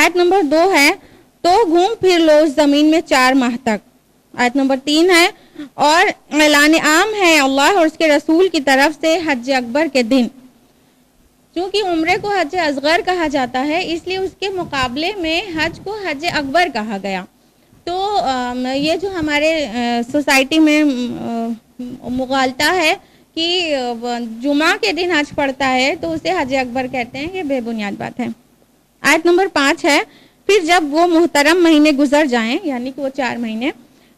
آیت نمبر 2 ہے تو گھوم پھر لو اس زمین میں 4 ماہ تک. آیت نمبر 3 ہے اور اعلان عام ہے اللہ اور اس کے رسول کی طرف سے حج اکبر کے دن. چونکہ عمرے کو حج اصغر کہا جاتا ہے اس لیے اس کے مقابلے میں حج کو حج اکبر کہا گیا. تو یہ جو ہمارے سوسائٹی میں مغالطہ ہے کہ جمعہ کے دن حج پڑتا ہے تو اسے حج اکبر کہتے ہیں، یہ بے بنیاد بات ہے. آیت نمبر 5 ہے پھر جب وہ محترم مہینے گزر جائیں یعنی کہ وہ 4 مہینے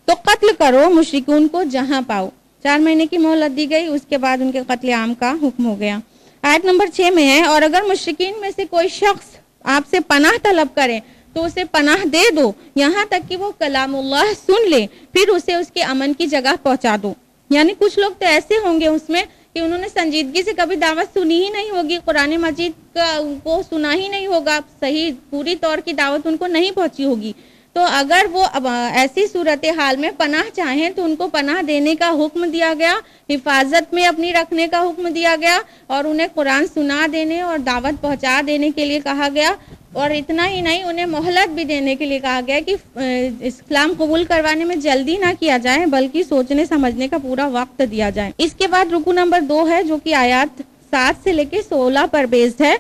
تو قتل کرو مشرکون کو جہاں پاؤ. 4 مہینے کی مہلت دی گئی، اس کے بعد ان کے قتل عام کا حکم ہو گیا. آیت نمبر 6 میں ہے اور اگر مشرکین میں سے کوئی شخص آپ سے پناہ طلب کرے تو اسے پناہ دے دو یہاں تک کہ وہ کلام اللہ سن لے، پھر اسے اس کے امن کی جگہ پہنچا دو. یعنی کچھ لوگ تو ایسے ہوں گے اس میں کہ انہوں نے سنجیدگی سے کبھی دعوت سنی ہی نہیں ہوگی، قرآن مجید کو سنا ہی نہیں ہوگا، صحیح پوری طور کی دعوت ان کو نہیں پہنچی ہوگی. تو اگر وہ ایسی صورتحال میں پناہ چاہیں تو ان کو پناہ دینے کا حکم دیا گیا، حفاظت میں اپنی رکھنے کا حکم دیا گیا اور انہیں قرآن سنا دینے اور دعوت پہنچا دینے کے لیے کہا گیا. اور اتنا ہی نہیں، انہیں مہلت بھی دینے کے لیے کہا گیا کہ اسلام قبول کروانے میں جلدی نہ کیا جائے بلکہ سوچنے سمجھنے کا پورا وقت دیا جائے. اس کے بعد رکو نمبر 2 ہے جو کہ آیات 7 سے لے کے 16 پر بیسڈ ہے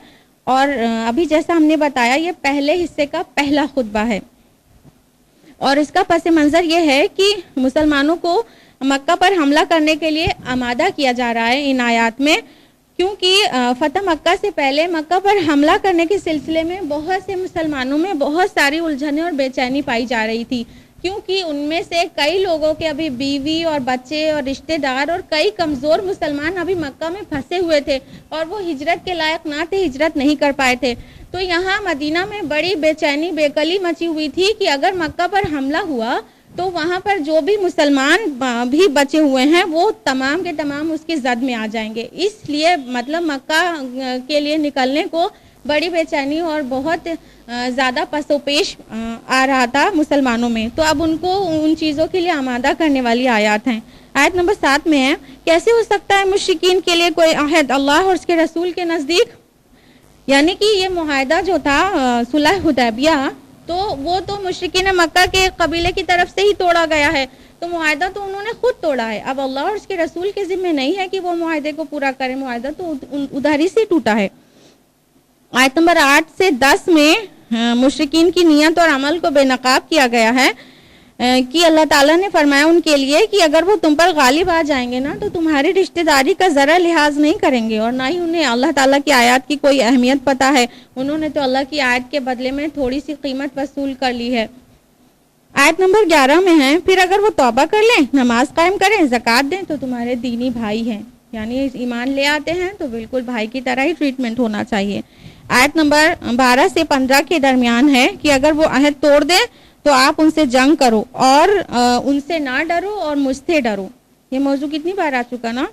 اور ابھی جیسا ہم نے بتایا یہ پہلے حصے کا پہلا خطبہ ہے. اور اس کا پس منظر یہ ہے کہ مسلمانوں کو مکہ پر حملہ کرنے کے لیے آمادہ کیا جا رہا ہے ان آیات میں، کیونکہ فتح مکہ سے پہلے مکہ پر حملہ کرنے کے سلسلے میں بہت سے مسلمانوں میں بہت ساری الجھنیں اور بے چینی پائی جا رہی تھی، کیونکہ ان میں سے کئی لوگوں کے ابھی بیوی اور بچے اور رشتہ دار اور کئی کمزور مسلمان ابھی مکہ میں پھنسے ہوئے تھے اور وہ ہجرت کے لائق نہ تھے، ہجرت نہیں کر پائے تھے. تو یہاں مدینہ میں بڑی بے چینی بے قلی مچی ہوئی تھی کہ اگر مکہ پر حملہ ہوا تو وہاں پر جو بھی مسلمان بھی بچے ہوئے ہیں وہ تمام کے تمام اس کی زد میں آ جائیں گے. اس لیے مطلب مکہ کے لیے نکلنے کو بڑی بے چینی اور بہت زیادہ پس و پیش آ رہا تھا مسلمانوں میں. تو اب ان کو ان چیزوں کے لیے آمادہ کرنے والی آیات ہیں. آیت نمبر 7 میں ہے کیسے ہو سکتا ہے مشرکین کے لیے کوئی عہد اللہ اور اس کے رسول کے نزدیک، یعنی کہ یہ معاہدہ جو تھا صلح حدیبیہ تو وہ تو مشرکین مکہ کے قبیلے کی طرف سے ہی توڑا گیا ہے، تو معاہدہ تو انہوں نے خود توڑا ہے. اب اللہ اور اس کے رسول کے ذمہ نہیں ہے کہ وہ معاہدے کو پورا کریں، معاہدہ تو ادھر ہی سے ٹوٹا ہے. آیت نمبر 8 سے 10 میں مشرکین کی نیت اور عمل کو بے نقاب کیا گیا ہے کہ اللہ تعالیٰ نے فرمایا ان کے لیے کہ اگر وہ تم پر غالب آ جائیں گے نا تو تمہاری رشتہ داری کا ذرا لحاظ نہیں کریں گے اور نہ ہی انہیں اللہ تعالیٰ کی آیات کی کوئی اہمیت پتہ ہے. انہوں نے تو اللہ کی آیت کے بدلے میں تھوڑی سی قیمت وصول کر لی ہے. آیت نمبر 11 میں ہے پھر اگر وہ توبہ کر لیں، نماز قائم کریں، زکوٰۃ دیں تو تمہارے دینی بھائی ہیں، یعنی ایمان لے آتے ہیں تو بالکل بھائی کی طرح ہی ٹریٹمنٹ ہونا چاہیے. آیت نمبر 12 سے 15 کے درمیان ہے کہ اگر وہ عہد توڑ دیں تو آپ ان سے جنگ کرو اور ان سے نہ ڈرو اور مجھ سے ڈرو. یہ موضوع کتنی بار آ چکا نا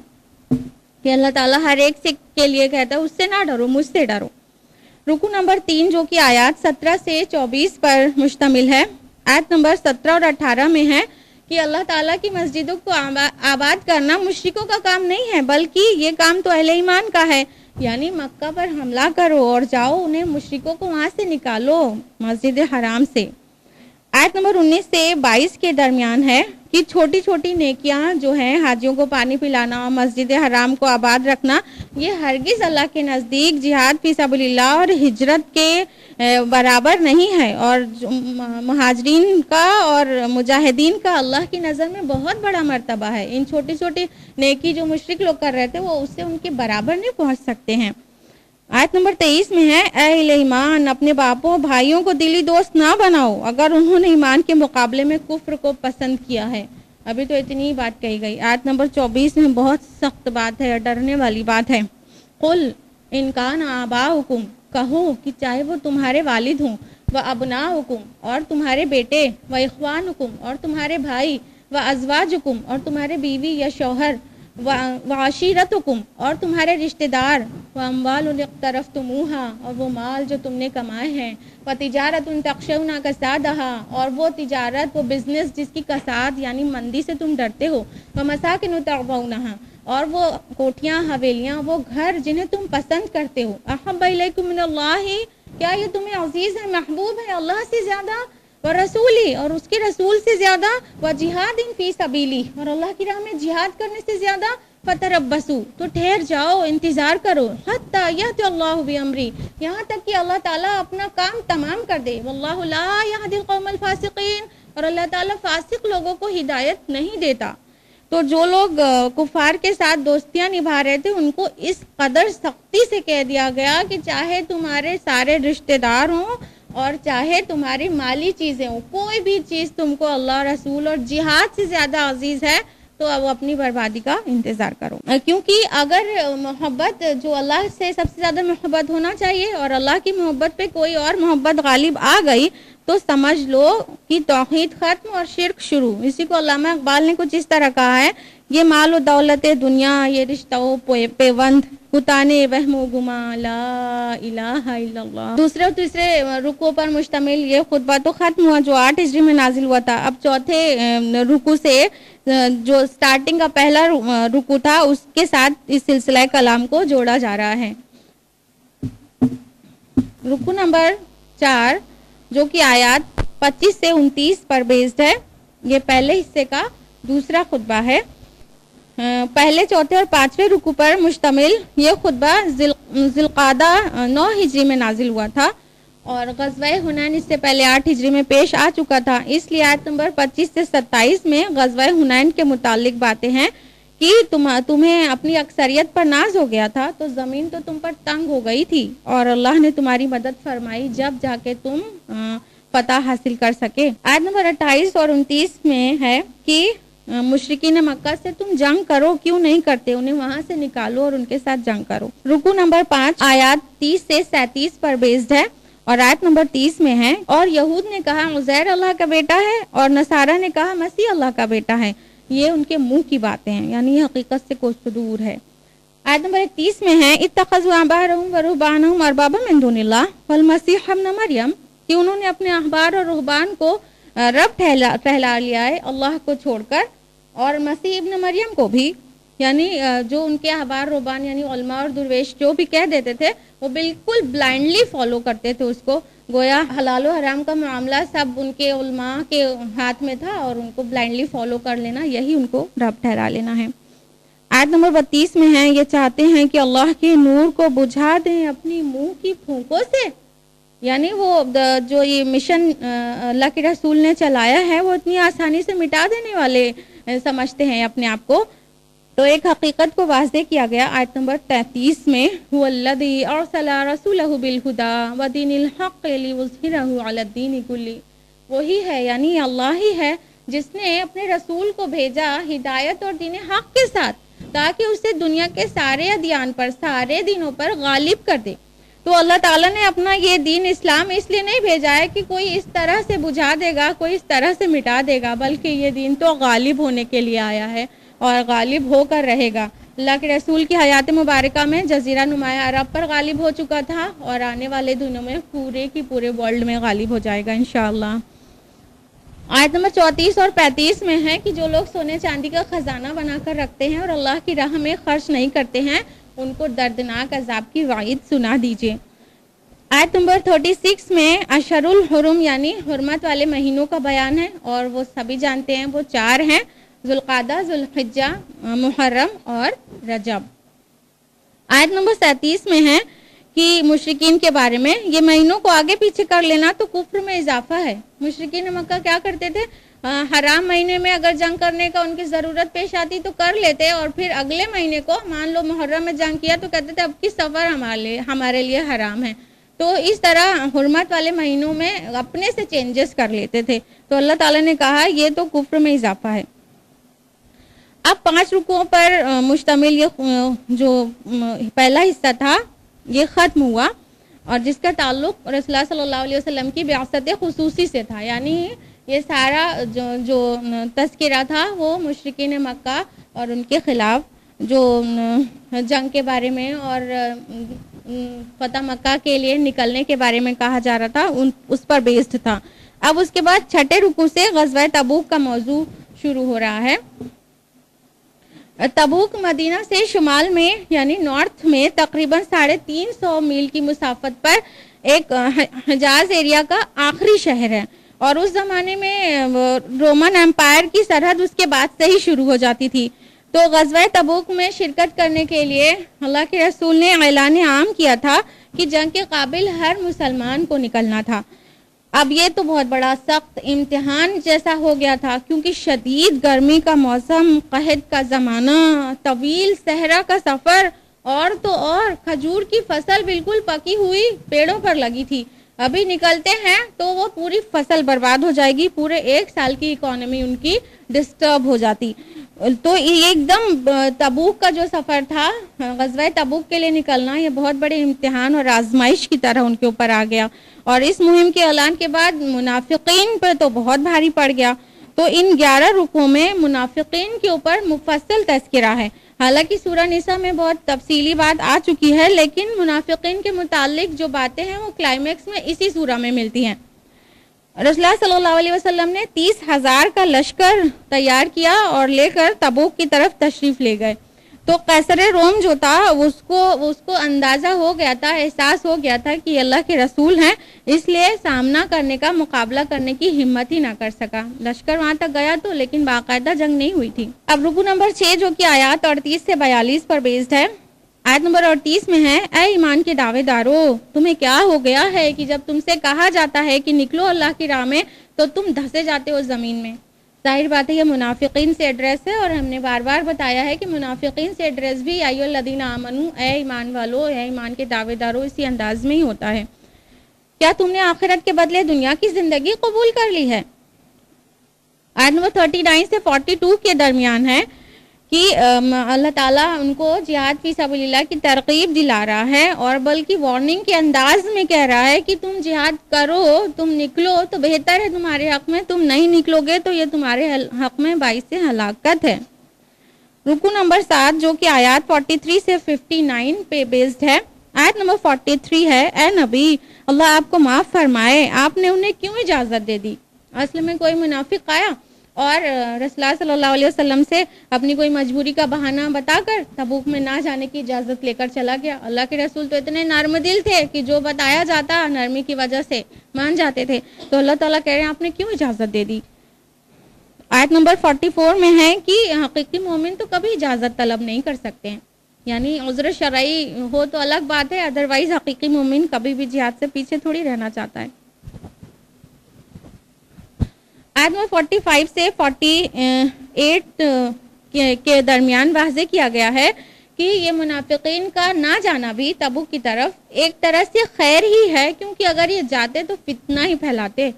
کہ اللہ تعالیٰ ہر ایک سے کے لیے کہتا ہے اس سے نہ ڈرو، مجھ سے ڈرو. رکو نمبر 3 جو کہ آیات 17 سے 24 پر مشتمل ہے. آیت نمبر 17 اور 18 میں ہے کہ اللہ تعالیٰ کی مسجدوں کو آباد کرنا مشرکوں کا کام نہیں ہے بلکہ یہ کام تو اہل ایمان کا ہے، یعنی مکہ پر حملہ کرو اور جاؤ انہیں مشرکوں کو وہاں سے نکالو مسجد حرام سے. آیت نمبر 19 سے 22 کے درمیان ہے کہ چھوٹی چھوٹی نیکیاں جو ہیں حاجیوں کو پانی پلانا، مسجد حرام کو آباد رکھنا، یہ ہرگز اللہ کے نزدیک جہاد فی سبیل اللہ اور ہجرت کے برابر نہیں ہے، اور مہاجرین کا اور مجاہدین کا اللہ کی نظر میں بہت بڑا مرتبہ ہے. ان چھوٹی چھوٹی نیکی جو مشرک لوگ کر رہے تھے وہ اس سے ان کے برابر نہیں پہنچ سکتے ہیں. آیت نمبر 23 میں ہے اے اہل ایمان اپنے باپوں بھائیوں کو دلی دوست نہ بناؤ اگر انہوں نے ایمان کے مقابلے میں کفر کو پسند کیا ہے. ابھی تو اتنی ہی بات کہی گئی. آیت نمبر 24 میں بہت سخت بات ہے، ڈرنے والی بات ہے. قل ان کان آباؤکم، کہو کہ چاہے وہ تمہارے والد ہوں، و ابناؤکم اور تمہارے بیٹے، و اخوانکم اور تمہارے بھائی، و ازواجکم اور تمہارے بیوی یا شوہر، وعشیرتکم اور تمہارے رشتہ دار، واموال اقترفتموہا اور وہ مال جو تم نے کمائے ہیں، وتجارت تخشون کسادہا اور وہ تجارت وہ بزنس جس کی کساد یعنی مندی سے تم ڈرتے ہو، ومساکن ترضونہا اور وہ کوٹھیاں حویلیاں وہ گھر جنہیں تم پسند کرتے ہو، احب الیکم من اللہ کیا یہ تمہیں عزیز ہے، محبوب ہے اللہ سے زیادہ، و رسولی اور اس کے رسول سے زیادہ، و جہاد فی سبیلی اور اللہ کی راہ میں جہاد کرنے سے زیادہ، فتربصوا تو ٹھہر جاؤ، انتظار کرو، حتی یأتی اللہ بامری یہاں تک کہ اللہ تعالیٰ اپنا کام تمام کر دے، واللہ لا یہدی القوم الفاسقین اور اللہ تعالیٰ فاسق لوگوں کو ہدایت نہیں دیتا۔ تو جو لوگ کفار کے ساتھ دوستیاں نبھا رہے تھے ان کو اس قدر سختی سے کہہ دیا گیا کہ چاہے تمہارے سارے رشتہ دار ہوں اور چاہے تمہاری مالی چیزیں ہوں، کوئی بھی چیز تم کو اللہ رسول اور جہاد سے زیادہ عزیز ہے تو اب اپنی بربادی کا انتظار کرو۔ کیونکہ اگر محبت جو اللہ سے سب سے زیادہ محبت ہونا چاہیے اور اللہ کی محبت پہ کوئی اور محبت غالب آ گئی تو سمجھ لو کہ توحید ختم اور شرک شروع۔ اسی کو علامہ اقبال نے کچھ اس طرح کہا ہے، یہ مال و دولت دنیا، یہ رشتہ و پیوند، کتانے وہم و گما، لا الہ الا اللہ۔ دوسرے اور تیسرے رکوع پر مشتمل یہ خطبہ تو ختم ہوا جو 8 ہجری میں نازل ہوا تھا۔ اب چوتھے رکوع سے جو سٹارٹنگ کا پہلا رکوع تھا اس کے ساتھ اس سلسلہ کلام کو جوڑا جا رہا ہے۔ رکوع نمبر 4 جو کہ آیات 25 سے 29 پر بیسڈ ہے، یہ پہلے حصے کا دوسرا خطبہ ہے۔ پہلے، چوتھے اور پانچویں رکوع پر مشتمل یہ خطبہ ذوالقعدہ 9 ہجری میں نازل ہوا تھا اور غزوہ حنین اس سے پہلے 8 ہجری میں پیش آ چکا تھا۔ اس لیے آیت نمبر 25 سے 27 میں غزوہ حنین کے متعلق باتیں ہیں کہ تمہیں اپنی اکثریت پر ناز ہو گیا تھا تو زمین تو تم پر تنگ ہو گئی تھی اور اللہ نے تمہاری مدد فرمائی جب جا کے تم فتح حاصل کر سکے۔ آیت نمبر 28 اور 29 میں ہے کہ مشرکین مکہ سے تم جنگ کرو، کیوں نہیں کرتے، انہیں وہاں سے نکالو اور ان کے ساتھ جنگ کرو۔ رکوع نمبر 5 آیات 30 سے 37 پر بیسڈ ہے اور آیت نمبر 30 میں ہے، اور یہود نے کہا عزیر اللہ کا بیٹا ہے اور نصارہ نے کہا مسیح اللہ کا بیٹا ہے۔ یہ ان کے منہ کی باتیں ہیں، یعنی یہ حقیقت سے کوس دور ہے۔ آیت نمبر 31 میں ہے اتخذوا احبارهم ورهبانهم اربابا من دون اللہ والمسیح ابن مریم، کہ انہوں نے اپنے احبار اور رہبان کو رب ٹھہرا لیا ہے اللہ کو چھوڑ کر، اور مسیح ابن مریم کو بھی، یعنی جو ان کے احبار رہبان یعنی علماء اور درویش جو بھی کہہ دیتے تھے وہ بالکل بلائنڈلی فالو کرتے تھے اس کو، گویا حلال و حرام کا معاملہ سب ان کے علماء کے ہاتھ میں تھا اور ان کو بلائنڈلی فالو کر لینا یہی ان کو رب ٹھہرا لینا ہے۔ آیت نمبر 32 میں ہے یہ چاہتے ہیں کہ اللہ کے نور کو بجھا دیں اپنی منہ کی پھونکوں سے، یعنی وہ جو یہ مشن اللہ کے رسول نے چلایا ہے وہ اتنی آسانی سے مٹا دینے والے سمجھتے ہیں اپنے آپ کو۔ تو ایک حقیقت کو واضح کیا گیا آیت نمبر 33 میں، هو الذی ارسل رسولہ بالہدی ودین الحق لیظہرہ علی الدین کلہ، وہی ہے یعنی اللہ ہی ہے جس نے اپنے رسول کو بھیجا ہدایت اور دین حق کے ساتھ تاکہ اسے دنیا کے سارے ادیان پر، سارے دینوں پر غالب کر دے۔ تو اللہ تعالیٰ نے اپنا یہ دین اسلام اس لیے نہیں بھیجا ہے کہ کوئی اس طرح سے بجھا دے گا، کوئی اس طرح سے مٹا دے گا، بلکہ یہ دین تو غالب ہونے کے لیے آیا ہے اور غالب ہو کر رہے گا۔ اللہ کے رسول کی حیات مبارکہ میں جزیرہ نمایاں عرب پر غالب ہو چکا تھا اور آنے والے دنوں میں پورے کی پورے ورلڈ میں غالب ہو جائے گا انشاءاللہ۔ آیت نمبر 34 اور 35 میں ہے کہ جو لوگ سونے چاندی کا خزانہ بنا کر رکھتے ہیں اور اللہ کی راہ میں خرچ نہیں کرتے ہیں ان کو دردناک عذاب کی وعید سنا دیجیے۔ آیت نمبر 36 میں اشہر الحرم یعنی حرمت والے مہینوں کا بیان ہے اور وہ سبھی جانتے ہیں وہ 4 ہیں، ذوالقعدہ، ذوالحجہ، محرم اور رجب۔ آیت نمبر 37 میں ہے کہ مشرکین کے بارے میں یہ مہینوں کو آگے پیچھے کر لینا تو کفر میں اضافہ ہے۔ مشرکین مکہ کیا کرتے تھے، حرام مہینے میں اگر جنگ کرنے کا ان کی ضرورت پیش آتی تو کر لیتے اور پھر اگلے مہینے کو مان لو محرم میں جنگ کیا تو کہتے تھے اب کی سفر ہمارے لیے حرام ہے۔ تو اس طرح حرمت والے مہینوں میں اپنے سے چینجز کر لیتے تھے، تو اللہ تعالیٰ نے کہا یہ تو کفر میں اضافہ ہے۔ اب 5 رکوعوں پر مشتمل یہ جو پہلا حصہ تھا یہ ختم ہوا اور جس کا تعلق رسول اللہ صلی اللہ علیہ وسلم کی بعثت خصوصی سے تھا، یعنی یہ سارا جو تذکرہ تھا وہ مشرکین مکہ اور ان کے خلاف جو جنگ کے بارے میں اور فتح مکہ کے لیے نکلنے کے بارے میں کہا جا رہا تھا اس پر بیسڈ تھا۔ اب اس کے بعد 6 رکوع سے غزوہ تبوک کا موضوع شروع ہو رہا ہے۔ تبوک مدینہ سے شمال میں یعنی نارتھ میں تقریباً 350 میل کی مسافت پر ایک حجاز ایریا کا آخری شہر ہے، اور اس زمانے میں رومن امپائر کی سرحد اس کے بعد سے ہی شروع ہو جاتی تھی۔ تو غزوہ تبوک میں شرکت کرنے کے لیے اللہ کے رسول نے اعلان عام کیا تھا کہ جنگ کے قابل ہر مسلمان کو نکلنا تھا۔ اب یہ تو بہت بڑا سخت امتحان جیسا ہو گیا تھا، کیونکہ شدید گرمی کا موسم، قحط کا زمانہ، طویل صحرا کا سفر، اور کھجور کی فصل بالکل پکی ہوئی پیڑوں پر لگی تھی۔ ابھی نکلتے ہیں تو وہ پوری فصل برباد ہو جائے گی، پورے ایک سال کی اکانومی ان کی ڈسٹرب ہو جاتی۔ تو یہ ایک دم تبوک کا جو سفر تھا، غزوہ تبوک کے لیے نکلنا، یہ بہت بڑے امتحان اور آزمائش کی طرح ان کے اوپر آ گیا، اور اس مہم کے اعلان کے بعد منافقین پر تو بہت بھاری پڑ گیا۔ تو ان 11 رکوع میں منافقین کے اوپر مفصل تذکرہ ہے۔ حالانکہ سورہ نساء میں بہت تفصیلی بات آ چکی ہے، لیکن منافقین کے متعلق جو باتیں ہیں وہ کلائمیکس میں اسی سورہ میں ملتی ہیں۔ رسول اللہ صلی اللہ علیہ وسلم نے 30,000 کا لشکر تیار کیا اور لے کر تبوک کی طرف تشریف لے گئے۔ تو قیصر روم جو تھا اس کو اندازہ ہو گیا تھا، احساس ہو گیا تھا کہ اللہ کے رسول ہیں، اس لیے سامنا کرنے کا، مقابلہ کرنے کی ہمت ہی نہ کر سکا۔ لشکر وہاں تک گیا تو لیکن باقاعدہ جنگ نہیں ہوئی تھی۔ اب رکوع نمبر 6 جو کہ آیات 38 سے 42 پر بیسڈ ہے، آیت نمبر 38 میں ہے، اے ایمان کے دعوے دارو، تمہیں کیا ہو گیا ہے کہ جب تم سے کہا جاتا ہے کہ نکلو اللہ کی راہ میں تو تم دھسے جاتے ہو زمین میں۔ ظاہر بات ہے یہ منافقین سے ایڈریس ہے، اور ہم نے بار بار بتایا ہے کہ منافقین سے ایڈریس بھی ایھا الذین آمنو، اے ایمان والو، اے ایمان کے دعوے دارو، اسی انداز میں ہی ہوتا ہے۔ کیا تم نے آخرت کے بدلے دنیا کی زندگی قبول کر لی ہے؟ آیت نمبر 39 سے 42 کے درمیان ہے کہ اللہ تعالیٰ ان کو جہاد فی سبیل اللہ کی ترغیب دلا رہا ہے، اور بلکہ وارننگ کے انداز میں کہہ رہا ہے کہ تم جہاد کرو، تم نکلو تو بہتر ہے تمہارے حق میں، تم نہیں نکلو گے تو یہ تمہارے حق میں باعث ہلاکت ہے۔ رکوع نمبر 7 جو کہ آیات 43 سے 59 پہ بیسڈ ہے، آیت نمبر 43 ہے، اے نبی اللہ آپ کو معاف فرمائے، آپ نے انہیں کیوں اجازت دے دی؟ اصل میں کوئی منافق آیا اور رسول اللہ صلی اللہ علیہ وسلم سے اپنی کوئی مجبوری کا بہانہ بتا کر تبوک میں نہ جانے کی اجازت لے کر چلا گیا۔ اللہ کے رسول تو اتنے نرم دل تھے کہ جو بتایا جاتا نرمی کی وجہ سے مان جاتے تھے، تو اللہ تعالیٰ کہہ رہے ہیں آپ نے کیوں اجازت دے دی؟ آیت نمبر 44 میں ہے کہ حقیقی مومن تو کبھی اجازت طلب نہیں کر سکتے ہیں، یعنی عذر شرعی ہو تو الگ بات ہے، ادروائز حقیقی مومن کبھی بھی جہاد سے پیچھے تھوڑی رہنا چاہتا ہے۔ آیت نمبر 45 سے 48 کے درمیان واضح کیا گیا ہے کہ یہ منافقین کا نہ جانا بھی تبوک کی طرف ایک طرح سے خیر ہی ہے، کیونکہ اگر یہ جاتے تو فتنہ ہی پھیلاتے۔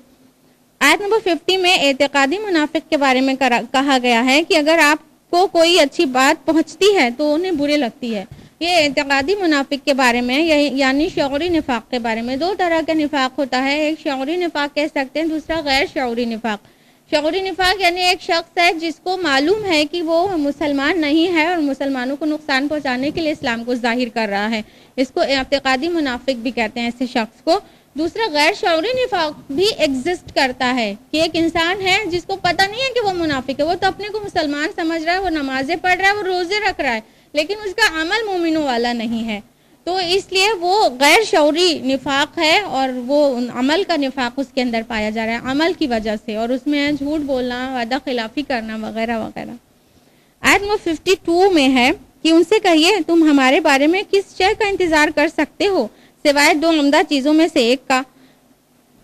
آیت نمبر 50 میں اعتقادی منافق کے بارے میں کہا گیا ہے کہ اگر آپ کو کوئی اچھی بات پہنچتی ہے تو انہیں برے لگتی ہے۔ یہ اعتقادی منافق کے بارے میں، یعنی شعوری نفاق کے بارے میں، 2 طرح کا نفاق ہوتا ہے، ایک شعوری نفاق کہہ سکتے ہیں، دوسرا غیر شعوری نفاق۔ شعوری نفاق یعنی ایک شخص ہے جس کو معلوم ہے کہ وہ مسلمان نہیں ہے اور مسلمانوں کو نقصان پہنچانے کے لیے اسلام کو ظاہر کر رہا ہے، اس کو اعتقادی منافق بھی کہتے ہیں ایسے شخص کو۔ دوسرا غیر شعوری نفاق بھی ایگزسٹ کرتا ہے کہ ایک انسان ہے جس کو پتہ نہیں ہے کہ وہ منافق ہے، وہ تو اپنے کو مسلمان سمجھ رہا ہے، وہ نمازیں پڑھ رہا ہے، وہ روزے رکھ رہا ہے، لیکن اس کا عمل مومنوں والا نہیں ہے، تو اس لیے وہ غیر شعوری نفاق ہے، اور وہ عمل کا نفاق اس کے اندر پایا جا رہا ہے عمل کی وجہ سے، اور اس میں جھوٹ بولنا، وعدہ خلافی کرنا وغیرہ وغیرہ۔ آیت نمبر 52 میں ہے کہ ان سے کہیے تم ہمارے بارے میں کس شے کا انتظار کر سکتے ہو سوائے 2 عمدہ چیزوں میں سے ایک کا۔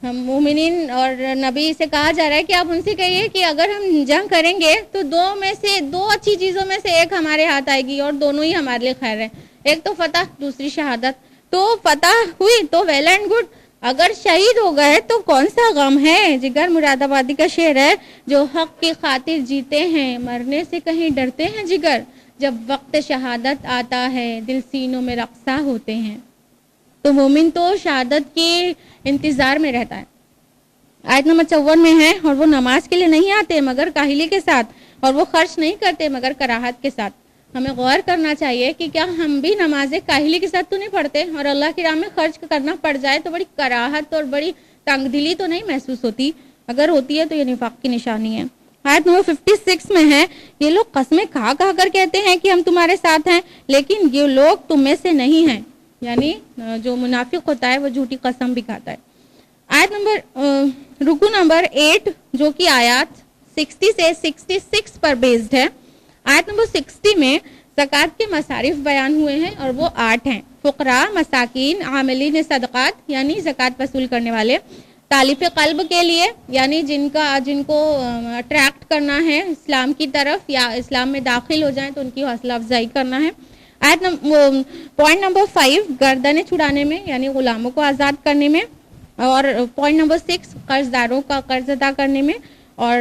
مومنین اور نبی سے کہا جا رہا ہے کہ آپ ان سے کہیے کہ اگر ہم جنگ کریں گے تو 2 اچھی چیزوں میں سے ایک ہمارے ہاتھ آئے گی، اور دونوں ہی ہمارے لیے خیر ہے، ایک تو فتح، دوسری شہادت۔ تو فتح ہوئی تو ویل اینڈ گڈ، اگر شہید ہو گئے تو کون سا غم ہے؟ جگر مراد آبادی کا شعر ہے، جو حق کی خاطر جیتے ہیں مرنے سے کہیں ڈرتے ہیں جگر، جب وقت شہادت آتا ہے دل سینوں میں رقصہ ہوتے ہیں۔ تو مومن تو شہادت کے انتظار میں رہتا ہے۔ آیت نمبر 54 میں ہے، اور وہ نماز کے لیے نہیں آتے مگر کاہلی کے ساتھ، اور وہ خرچ نہیں کرتے مگر کراہت کے ساتھ۔ ہمیں غور کرنا چاہیے کہ کیا ہم بھی نمازیں کاہلی کے ساتھ تو نہیں پڑھتے، اور اللہ کی راہ میں خرچ کرنا پڑ جائے تو بڑی کراہت اور بڑی تنگ دلی تو نہیں محسوس ہوتی؟ اگر ہوتی ہے تو یہ نفاق کی نشانی ہے۔ آیت نمبر 56 میں ہے، یہ لوگ قسمیں کھا کھا کر کہتے ہیں کہ ہم تمہارے ساتھ ہیں، لیکن یہ لوگ تم میں سے نہیں ہیں۔ یعنی جو منافق ہوتا ہے وہ جھوٹی قسم بھی کھاتا ہے. آیت نمبر رکو نمبر 8 جو کہ آیات 60 سے 66 پر بیسڈ ہے. آیت نمبر 60 میں زکوٰۃ کے مصارف بیان ہوئے ہیں اور وہ 8 ہیں. فقراء، مساکین، عاملین صدقات یعنی زکوٰۃ وصول کرنے والے، تالیف قلب کے لیے یعنی جن کو اٹریکٹ کرنا ہے اسلام کی طرف یا اسلام میں داخل ہو جائیں تو ان کی حوصلہ افزائی کرنا ہے. پوائنٹ نمبر 5 گردنیں چھڑانے میں یعنی غلاموں کو آزاد کرنے میں. اور پوائنٹ نمبر 6 قرض داروں کا قرض ادا کرنے میں. اور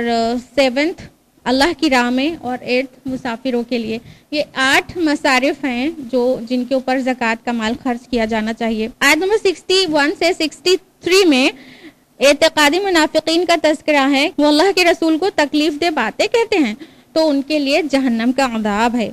7 اللہ کی راہ میں. اور 8 مسافروں کے لیے. یہ 8 مصارف ہیں جن کے اوپر زکوٰۃ کا مال خرچ کیا جانا چاہیے. آیت نمبر 61 سے 63 میں اعتقادی منافقین کا تذکرہ ہے. وہ اللہ کے رسول کو تکلیف دہ باتیں کہتے ہیں تو ان کے لیے جہنم کا عذاب ہے.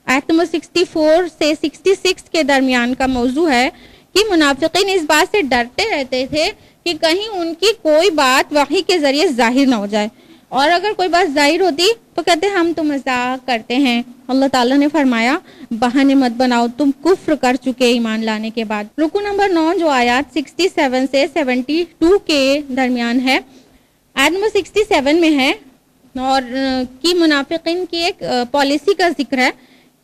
آیت نمبر 64 سے 66 کے درمیان کا موضوع ہے کہ منافقین اس بات سے ڈرتے رہتے تھے کہ کہیں ان کی کوئی بات وحی کے ذریعے ظاہر نہ ہو جائے، اور اگر کوئی بات ظاہر ہوتی تو کہتے ہم تو مذاق کرتے ہیں. اللہ تعالیٰ نے فرمایا بہانے مت بناؤ، تم کفر کر چکے ایمان لانے کے بعد. رکو نمبر 9 جو آیات 67 سے 72 کے درمیان ہے. آیت نمبر 67 میں ہے اور کی منافقین کی ایک پالیسی کا ذکر ہے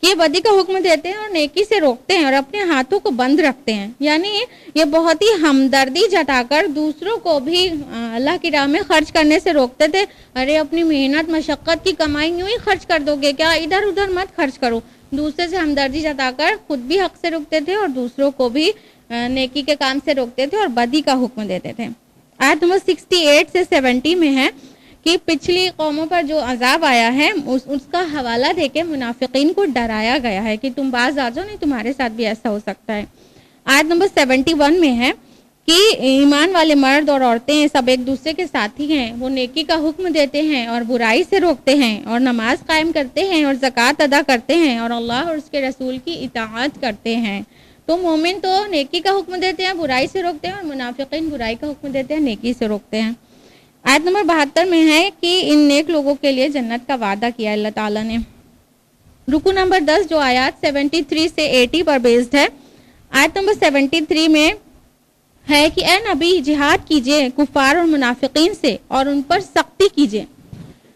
کہ یہ بدی کا حکم دیتے ہیں اور نیکی سے روکتے ہیں اور اپنے ہاتھوں کو بند رکھتے ہیں. یعنی یہ بہت ہی ہمدردی جتا کر دوسروں کو بھی اللہ کی راہ میں خرچ کرنے سے روکتے تھے. ارے اپنی محنت مشقت کی کمائی یوں ہی خرچ کر دو گے کیا، ادھر ادھر مت خرچ کرو. دوسرے سے ہمدردی جتا کر خود بھی حق سے روکتے تھے اور دوسروں کو بھی نیکی کے کام سے روکتے تھے اور بدی کا حکم دیتے تھے. آیت نمبر 68 سے 70 میں ہے کہ پچھلی قوموں پر جو عذاب آیا ہے اس کا حوالہ دے کے منافقین کو ڈرایا گیا ہے کہ تم باز آ جاؤ، نہیں تمہارے ساتھ بھی ایسا ہو سکتا ہے. آیت نمبر 71 میں ہے کہ ایمان والے مرد اور عورتیں سب ایک دوسرے کے ساتھی ہیں، وہ نیکی کا حکم دیتے ہیں اور برائی سے روکتے ہیں اور نماز قائم کرتے ہیں اور زکوٰۃ ادا کرتے ہیں اور اللہ اور اس کے رسول کی اطاعت کرتے ہیں. تو مومن تو نیکی کا حکم دیتے ہیں، برائی سے روکتے ہیں، اور منافقین برائی کا حکم دیتے ہیں، نیکی سے روکتے ہیں. آیت نمبر 72 میں ہے کہ ان نیک لوگوں کے لیے جنت کا وعدہ کیا اللہ تعالیٰ نے. رکو نمبر 10 جو آیات 73 سے 80 پر بیسڈ ہے. آیت نمبر 73 میں ہے کہ اے نبی جہاد کیجئے کفار اور منافقین سے اور ان پر سختی کیجئے.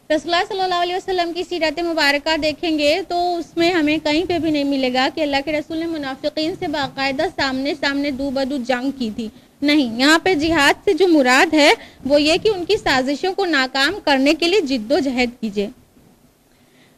رسول اللہ صلی اللہ علیہ وسلم کی سیرت مبارکہ دیکھیں گے تو اس میں ہمیں کہیں پہ بھی نہیں ملے گا کہ اللہ کے رسول نے منافقین سے باقاعدہ سامنے دو بدو جنگ کی تھی. نہیں، یہاں پہ جہاد سے جو مراد ہے وہ یہ کہ ان کی سازشوں کو ناکام کرنے کے لیے جد و جہد کیجیے.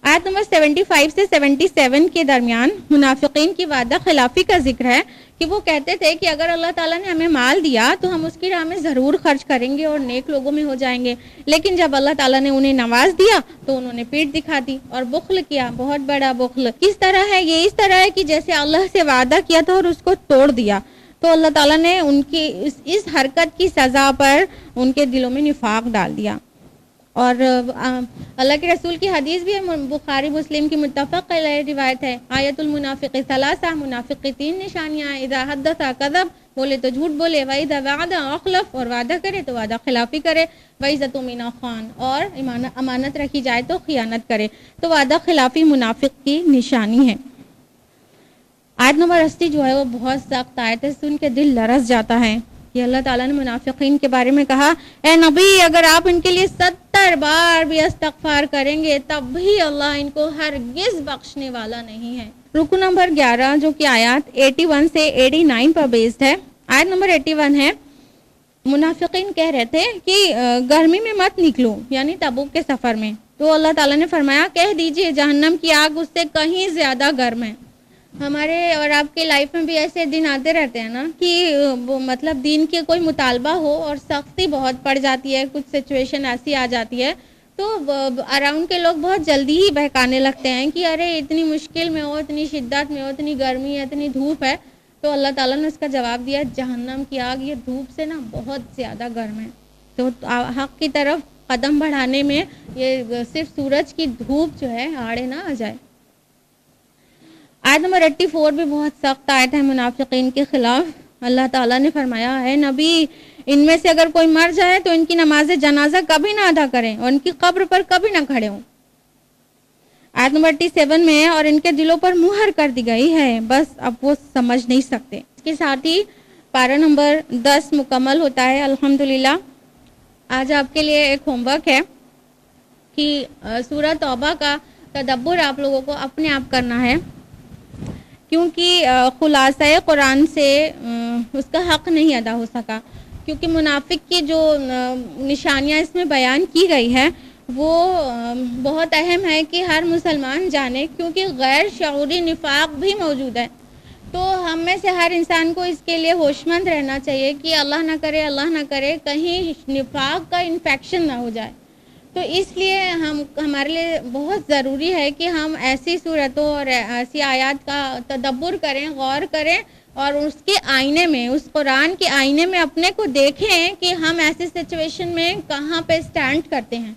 آیت نمبر 75 سے 77 کے درمیان منافقین کی وعدہ خلافی کا ذکر ہے کہ وہ کہتے تھے کہ اگر اللہ تعالیٰ نے ہمیں مال دیا تو ہم اس کی راہ میں ضرور خرچ کریں گے اور نیک لوگوں میں ہو جائیں گے، لیکن جب اللہ تعالیٰ نے انہیں نواز دیا تو انہوں نے پیٹ دکھا دی اور بخل کیا، بہت بڑا بخل. کس طرح ہے یہ؟ اس طرح ہے کہ جیسے اللہ سے وعدہ کیا تھا اور اس کو توڑ دیا. تو اللہ تعالیٰ نے ان کی اس حرکت کی سزا پر ان کے دلوں میں نفاق ڈال دیا. اور اللہ کے رسول کی حدیث بھی ہے، بخاری مسلم کی متفق علیہ روایت ہے. آیت المنافق ثلاثہ، منافق کی 3 نشانیاں: اذا حدث کذب، بولے تو جھوٹ بولے، واذا وعد اخلف، اور وعدہ کرے تو وعدہ خلافی کرے، واذا اؤتمن خان، اور امانت رکھی جائے تو خیانت کرے. تو وعدہ خلافی منافق کی نشانی ہے. آیت نمبر 80 جو ہے وہ بہت سخت آیت ہے، سن کے دل لرز جاتا ہے. یہ اللہ تعالیٰ نے منافقین کے بارے میں کہا اے نبی اگر آپ ان کے لیے 70 بار بھی استغفار کریں گے تب بھی اللہ ان کو ہرگز بخشنے والا نہیں ہے. رکو نمبر 11 جو کہ آیات 81 سے 89 پر بیسڈ ہے. آیت نمبر 81 ہے، منافقین کہہ رہے تھے کہ گرمی میں مت نکلو، یعنی تبوک کے سفر میں. تو اللہ تعالیٰ نے فرمایا کہہ دیجئے جہنم کی آگ اس سے کہیں زیادہ گرم ہے. ہمارے اور آپ کے لائف میں بھی ایسے دن آتے رہتے ہیں نا کہ مطلب دین کے کوئی مطالبہ ہو اور سختی بہت پڑ جاتی ہے، کچھ سچویشن ایسی آ جاتی ہے تو اراؤنڈ کے لوگ بہت جلدی ہی بہکانے لگتے ہیں کہ ارے اتنی مشکل میں ہو، اتنی شدت میں ہو، اتنی گرمی ہے، اتنی دھوپ ہے. تو اللہ تعالیٰ نے اس کا جواب دیا جہنم کی آگ یہ دھوپ سے نا بہت زیادہ گرم ہے. تو حق کی طرف قدم بڑھانے میں یہ صرف سورج کی دھوپ جو ہے آڑے نہ آ جائے. آیت نمبر 84 بھی بہت سخت آیت ہے منافقین کے خلاف. اللہ تعالیٰ نے فرمایا اے نبی ان میں سے اگر کوئی مر جائے تو ان کی نماز جنازہ کبھی نہ ادا کریں اور ان کی قبر پر کبھی نہ کھڑے ہوں. آیت نمبر 87 میں ہے اور ان کے دلوں پر مہر کر دی گئی ہے، بس اب وہ سمجھ نہیں سکتے. اس کے ساتھ ہی پارہ نمبر 10 مکمل ہوتا ہے الحمدللہ۔ آج آپ کے لیے ایک ہوم ورک ہے کہ سورہ توبہ کا تدبر آپ لوگوں کو اپنے آپ کرنا ہے، کیونکہ خلاصہ قرآن سے اس کا حق نہیں ادا ہو سکا، کیونکہ منافق کی جو نشانیاں اس میں بیان کی گئی ہے وہ بہت اہم ہے کہ ہر مسلمان جانے، کیونکہ غیر شعوری نفاق بھی موجود ہے۔ تو ہم میں سے ہر انسان کو اس کے لیے ہوش مند رہنا چاہیے کہ اللہ نہ کرے کہیں نفاق کا انفیکشن نہ ہو جائے۔ تو اس لیے ہمارے لیے بہت ضروری ہے کہ ہم ایسی صورتوں اور ایسی آیات کا تدبر کریں، غور کریں، اور اس کے آئینے میں، اس قرآن کے آئینے میں اپنے کو دیکھیں کہ ہم ایسی سچویشن میں کہاں پہ سٹینڈ کرتے ہیں۔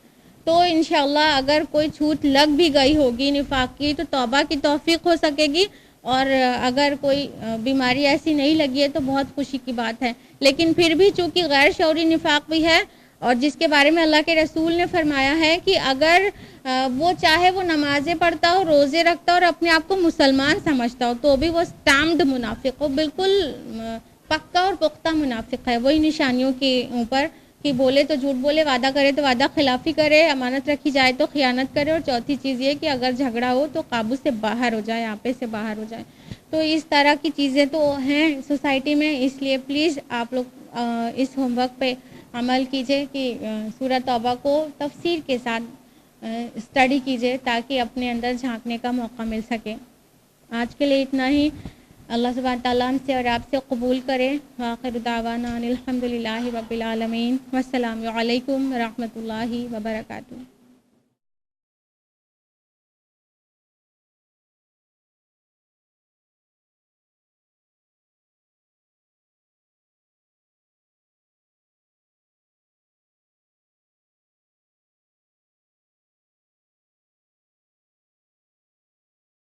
تو انشاءاللہ اگر کوئی چھوٹ لگ بھی گئی ہوگی نفاق کی تو توبہ کی توفیق ہو سکے گی، اور اگر کوئی بیماری ایسی نہیں لگی ہے تو بہت خوشی کی بات ہے۔ لیکن پھر بھی چونکہ غیر شعوری نفاق بھی ہے، اور جس کے بارے میں اللہ کے رسول نے فرمایا ہے کہ اگر وہ چاہے وہ نمازیں پڑھتا ہو، روزے رکھتا ہو اور اپنے آپ کو مسلمان سمجھتا ہو، تو بھی وہ اسٹامپڈ منافق ہو، بالکل پکا اور پختہ منافق ہے۔ وہی نشانیوں کے اوپر کہ بولے تو جھوٹ بولے، وعدہ کرے تو وعدہ خلافی کرے، امانت رکھی جائے تو خیانت کرے، اور چوتھی چیز یہ کہ اگر جھگڑا ہو تو قابو سے باہر ہو جائے، آپے سے باہر ہو جائے۔ تو اس طرح کی چیزیں تو ہیں سوسائٹی میں، اس لیے پلیز آپ لوگ اس ہوم ورک پہ عمل کیجئے کہ سورہ توبہ کو تفسیر کے ساتھ اسٹڈی کیجئے تاکہ اپنے اندر جھانکنے کا موقع مل سکے۔ آج کے لیے اتنا ہی۔ اللہ سبحانہ تعالیٰ ہم سے اور آپ سے قبول کرے۔ وآخر دعوانا الحمدللہ رب العالمین، والسلام علیکم ورحمۃ اللہ وبرکاتہ۔